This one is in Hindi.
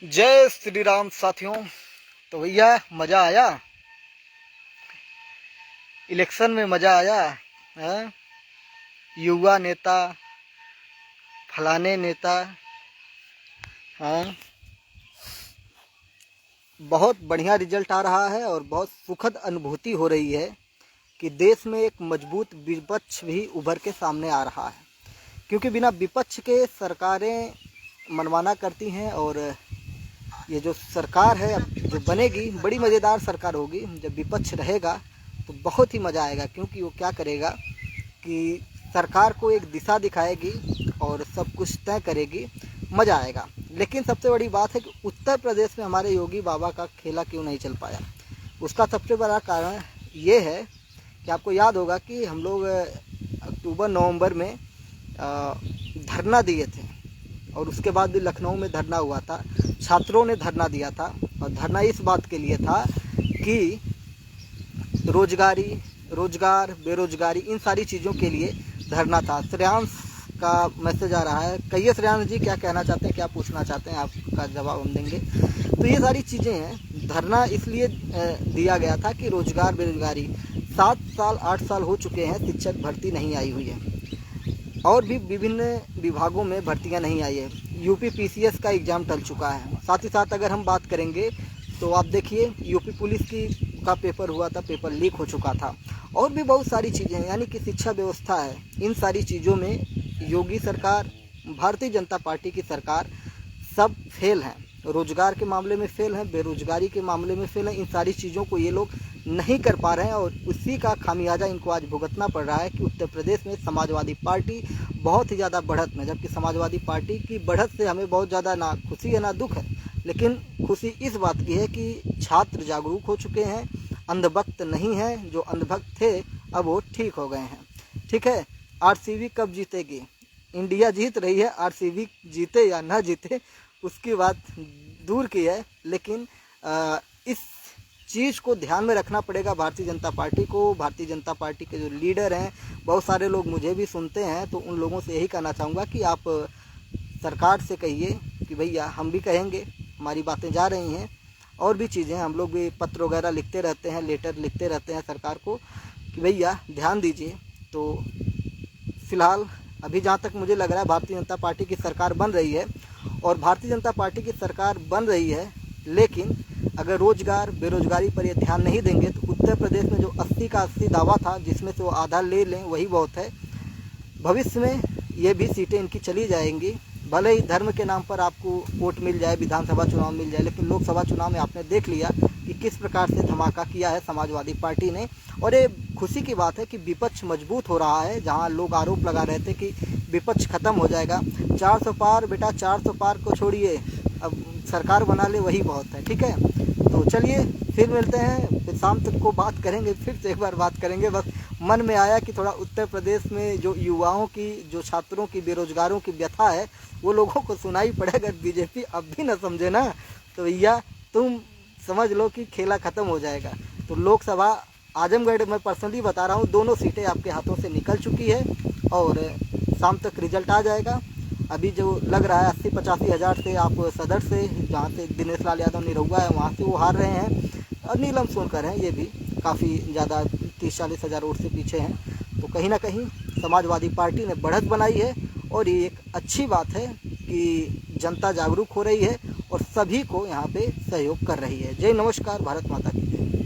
जय श्री राम साथियों। तो भैया मज़ा आया, इलेक्शन में मज़ा आया है? युवा नेता, फलाने नेता, हाँ, बहुत बढ़िया रिजल्ट आ रहा है और बहुत सुखद अनुभूति हो रही है कि देश में एक मजबूत विपक्ष भी उभर के सामने आ रहा है। क्योंकि बिना विपक्ष के सरकारें मनमाना करती हैं और ये जो सरकार है अब जो बनेगी बड़ी मज़ेदार सरकार होगी। जब विपक्ष रहेगा तो बहुत ही मज़ा आएगा, क्योंकि वो क्या करेगा कि सरकार को एक दिशा दिखाएगी और सब कुछ तय करेगी, मज़ा आएगा। लेकिन सबसे बड़ी बात है कि उत्तर प्रदेश में हमारे योगी बाबा का खेला क्यों नहीं चल पाया। उसका सबसे बड़ा कारण ये है कि आपको याद होगा कि हम लोग अक्टूबर नवंबर में धरना दिए थे और उसके बाद भी लखनऊ में धरना हुआ था। छात्रों ने धरना दिया था और धरना इस बात के लिए था कि रोजगार, बेरोजगारी, इन सारी चीज़ों के लिए धरना था। श्रेयांश का मैसेज आ रहा है। कहिए श्रेयांश जी, क्या कहना चाहते हैं, क्या पूछना चाहते हैं, आपका जवाब हम देंगे। तो ये सारी चीज़ें हैं। धरना इसलिए दिया गया था कि रोजगार, बेरोजगारी, 7 साल 8 साल हो चुके हैं, शिक्षक भर्ती नहीं आई हुई है और भी विभिन्न विभागों में भर्तियां नहीं आई है। यूपी पीसीएस का एग्ज़ाम टल चुका है। साथ ही साथ अगर हम बात करेंगे तो आप देखिए यूपी पुलिस का पेपर हुआ था, पेपर लीक हो चुका था और भी बहुत सारी चीज़ें हैं। यानी कि शिक्षा व्यवस्था है, इन सारी चीज़ों में योगी सरकार, भारतीय जनता पार्टी की सरकार सब फेल हैं। रोजगार के मामले में फेल हैं, बेरोजगारी के मामले में फेल हैं। इन सारी चीज़ों को ये लोग नहीं कर पा रहे हैं और उसी का खामियाजा इनको आज भुगतना पड़ रहा है कि उत्तर प्रदेश में समाजवादी पार्टी बहुत ही ज़्यादा बढ़त में। जबकि समाजवादी पार्टी की बढ़त से हमें बहुत ज़्यादा ना खुशी है ना दुख है, लेकिन खुशी इस बात की है कि छात्र जागरूक हो चुके हैं, अंधभक्त नहीं हैं। जो अंधभक्त थे अब वो ठीक हो गए हैं। ठीक है, आरसीबी कब जीतेगी? इंडिया जीत रही है, आरसीबी जीते या ना जीते उसकी बात दूर की है, लेकिन इस चीज़ को ध्यान में रखना पड़ेगा भारतीय जनता पार्टी को। भारतीय जनता पार्टी के जो लीडर हैं, बहुत सारे लोग मुझे भी सुनते हैं, तो उन लोगों से यही कहना चाहूँगा कि आप सरकार से कहिए कि भैया हम भी कहेंगे, हमारी बातें जा रही हैं और भी चीज़ें, हम लोग भी पत्र वगैरह लिखते रहते हैं, लेटर लिखते रहते हैं सरकार को कि भैया ध्यान दीजिए। तो फिलहाल अभी जहाँ तक मुझे लग रहा है भारतीय जनता पार्टी की सरकार बन रही है और भारतीय जनता पार्टी की सरकार बन रही है, लेकिन अगर रोजगार, बेरोजगारी पर ये ध्यान नहीं देंगे तो उत्तर प्रदेश में जो 80 का 80 दावा था, जिसमें से वो आधा ले लें वही बहुत है। भविष्य में ये भी सीटें इनकी चली जाएंगी। भले ही धर्म के नाम पर आपको वोट मिल जाए, विधानसभा चुनाव मिल जाए, लेकिन लोकसभा चुनाव में आपने देख लिया कि किस प्रकार से धमाका किया है समाजवादी पार्टी ने। और ये खुशी की बात है कि विपक्ष मजबूत हो रहा है। जहां लोग आरोप लगा रहे थे कि विपक्ष खत्म हो जाएगा, 400 पार बेटा, 400 पार को छोड़िए, अब सरकार बना ले वही बहुत है। ठीक है, तो चलिए फिर मिलते हैं, फिर शाम तक को बात करेंगे, फिर से एक बार बात करेंगे। बस मन में आया कि थोड़ा उत्तर प्रदेश में जो युवाओं की, जो छात्रों की, बेरोजगारों की व्यथा है वो लोगों को सुनाई पड़े। अगर बीजेपी अब भी न समझे ना तो भैया तुम समझ लो कि खेला ख़त्म हो जाएगा। तो लोकसभा आजमगढ़ में पर्सनली बता रहा हूँ, दोनों सीटें आपके हाथों से निकल चुकी है और शाम तक रिजल्ट आ जाएगा। अभी जो लग रहा है 80-85 हज़ार से आप सदर से, जहाँ से दिनेश लाल यादव निरहुआ है, वहाँ से वो हार रहे हैं और नीलम सोनकर हैं, ये भी काफ़ी ज़्यादा 30-40 हज़ार वोट से पीछे हैं। तो कहीं ना कहीं समाजवादी पार्टी ने बढ़त बनाई है और ये एक अच्छी बात है कि जनता जागरूक हो रही है और सभी को यहाँ पे सहयोग कर रही है। जय नमस्कार, भारत माता की जय।